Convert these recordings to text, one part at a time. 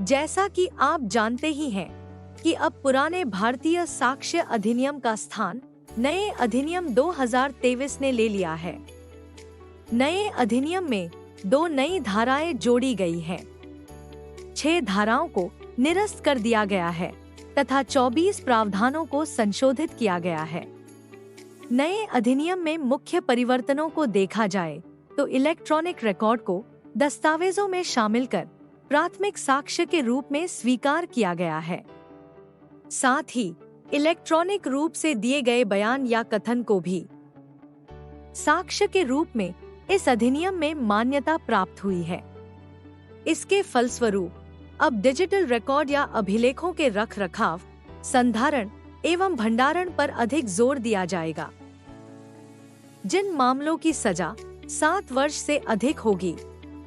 जैसा कि आप जानते ही हैं कि अब पुराने भारतीय साक्ष्य अधिनियम का स्थान नए अधिनियम 2023 ने ले लिया है। नए अधिनियम में 2 नई धाराएं जोड़ी गई हैं। 6 धाराओं को निरस्त कर दिया गया है तथा 24 प्रावधानों को संशोधित किया गया है। नए अधिनियम में मुख्य परिवर्तनों को देखा जाए तो इलेक्ट्रॉनिक रिकॉर्ड को दस्तावेजों में शामिल कर प्राथमिक साक्ष्य के रूप में स्वीकार किया गया है। साथ ही इलेक्ट्रॉनिक रूप से दिए गए बयान या कथन को भी साक्ष्य के रूप में इस अधिनियम में मान्यता प्राप्त हुई है। इसके फलस्वरूप अब डिजिटल रिकॉर्ड या अभिलेखों के रखरखाव, संधारण एवं भंडारण पर अधिक जोर दिया जाएगा। जिन मामलों की सजा 7 वर्ष से अधिक होगी,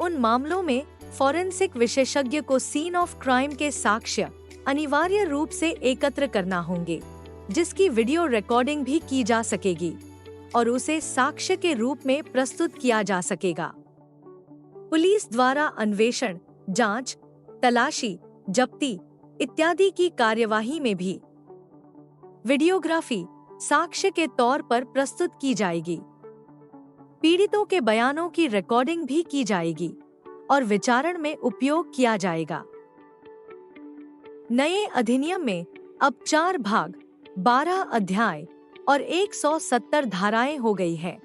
उन मामलों में फॉरेंसिक विशेषज्ञ को सीन ऑफ क्राइम के साक्ष्य अनिवार्य रूप से एकत्र करना होंगे, जिसकी वीडियो रिकॉर्डिंग भी की जा सकेगी और उसे साक्ष्य के रूप में प्रस्तुत किया जा सकेगा। पुलिस द्वारा अन्वेषण, जांच, तलाशी, जब्ती इत्यादि की कार्यवाही में भी वीडियोग्राफी साक्ष्य के तौर पर प्रस्तुत की जाएगी। पीड़ितों के बयानों की रिकॉर्डिंग भी की जाएगी और विचारण में उपयोग किया जाएगा। नए अधिनियम में अब 4 भाग, 12 अध्याय और 170 धाराएं हो गई है।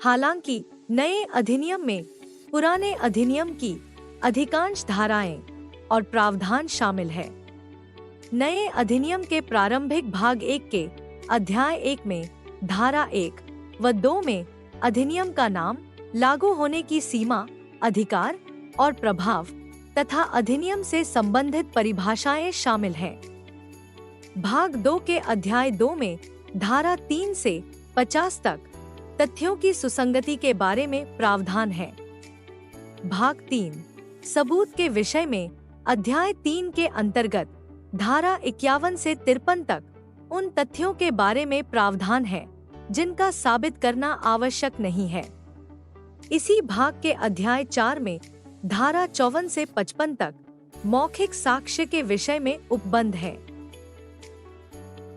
हालांकि नए अधिनियम में पुराने अधिनियम की अधिकांश धाराएं और प्रावधान शामिल है। नए अधिनियम के प्रारंभिक भाग 1 के अध्याय 1 में धारा 1 व 2 में अधिनियम का नाम, लागू होने की सीमा, अधिकार और प्रभाव तथा अधिनियम से संबंधित परिभाषाएं शामिल हैं। भाग 2 के अध्याय 2 में धारा 3 से 50 तक तथ्यों की सुसंगति के बारे में प्रावधान है। भाग 3 सबूत के विषय में अध्याय 3 के अंतर्गत धारा 51 से 53 तक उन तथ्यों के बारे में प्रावधान है जिनका साबित करना आवश्यक नहीं है। इसी भाग के अध्याय 4 में धारा 54 से 55 तक मौखिक साक्ष्य के विषय में उपबंध है।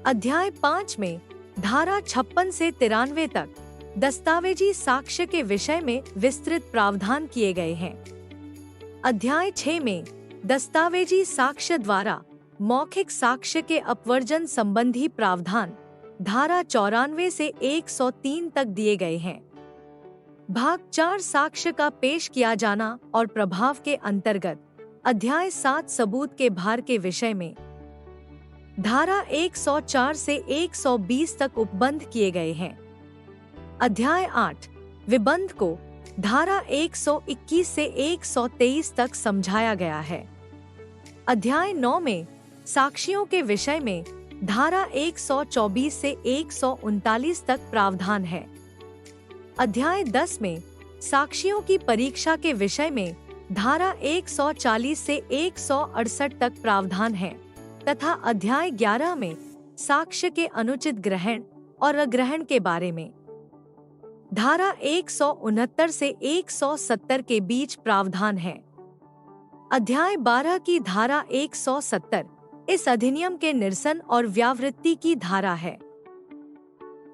अध्याय 5 में धारा 56 से 93 तक दस्तावेजी साक्ष्य के विषय में विस्तृत प्रावधान किए गए हैं। अध्याय 6 में दस्तावेजी साक्ष्य द्वारा मौखिक साक्ष्य के अपवर्जन संबंधी प्रावधान धारा 94 से 103 तक दिए गए हैं। भाग 4 साक्ष्य का पेश किया जाना और प्रभाव के अंतर्गत अध्याय 7 सबूत के भार के विषय में धारा 104 से 120 तक उपबंध किए गए हैं। अध्याय 8 विबंध को धारा 121 से 123 तक समझाया गया है। अध्याय 9 में साक्षियों के विषय में धारा 124 से 139 तक प्रावधान है। अध्याय 10 में साक्षियों की परीक्षा के विषय में धारा 140 से 168 तक प्रावधान है तथा अध्याय 11 में साक्ष्य के अनुचित ग्रहण और अग्रहण के बारे में धारा 169 से 170 के बीच प्रावधान है। अध्याय 12 की धारा 170 इस अधिनियम के निरसन और व्यावृत्ति की धारा है।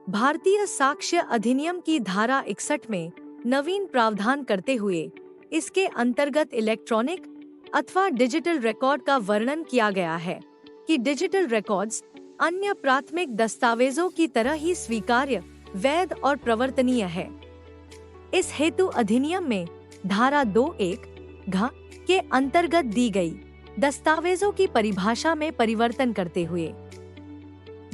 भारतीय साक्ष्य अधिनियम की धारा 61 में नवीन प्रावधान करते हुए इसके अंतर्गत इलेक्ट्रॉनिक अथवा डिजिटल रिकॉर्ड का वर्णन किया गया है कि डिजिटल रिकॉर्ड्स अन्य प्राथमिक दस्तावेजों की तरह ही स्वीकार्य, वैध और प्रवर्तनीय है। इस हेतु अधिनियम में धारा 2(1) घ के अंतर्गत दी गई दस्तावेजों की परिभाषा में परिवर्तन करते हुए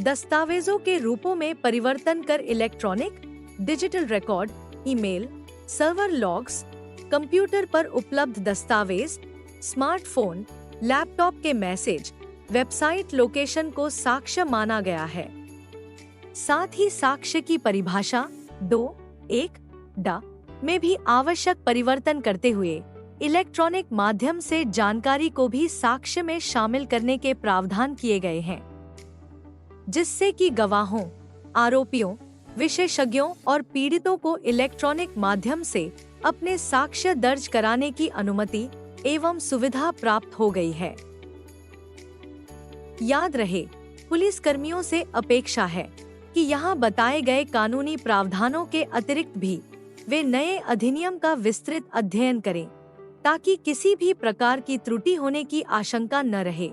दस्तावेजों के रूपों में परिवर्तन कर electronic, digital record, email, server logs, computer पर उपलब्ध दस्तावेज, स्मार्टफोन, लैपटॉप के मैसेज, वेबसाइट लोकेशन को साक्ष्य माना गया है। साथ ही साक्ष्य की परिभाषा 2(1) ड में भी आवश्यक परिवर्तन करते हुए इलेक्ट्रॉनिक माध्यम से जानकारी को भी साक्ष्य में शामिल करने के प्रावधान किए गए हैं, जिससे कि गवाहों, आरोपियों, विशेषज्ञों और पीड़ितों को इलेक्ट्रॉनिक माध्यम से अपने साक्ष्य दर्ज कराने की अनुमति एवं सुविधा प्राप्त हो गई है। याद रहे, पुलिस कर्मियों से अपेक्षा है कि यहाँ बताए गए कानूनी प्रावधानों के अतिरिक्त भी वे नए अधिनियम का विस्तृत अध्ययन करें, ताकि किसी भी प्रकार की त्रुटि होने की आशंका न रहे।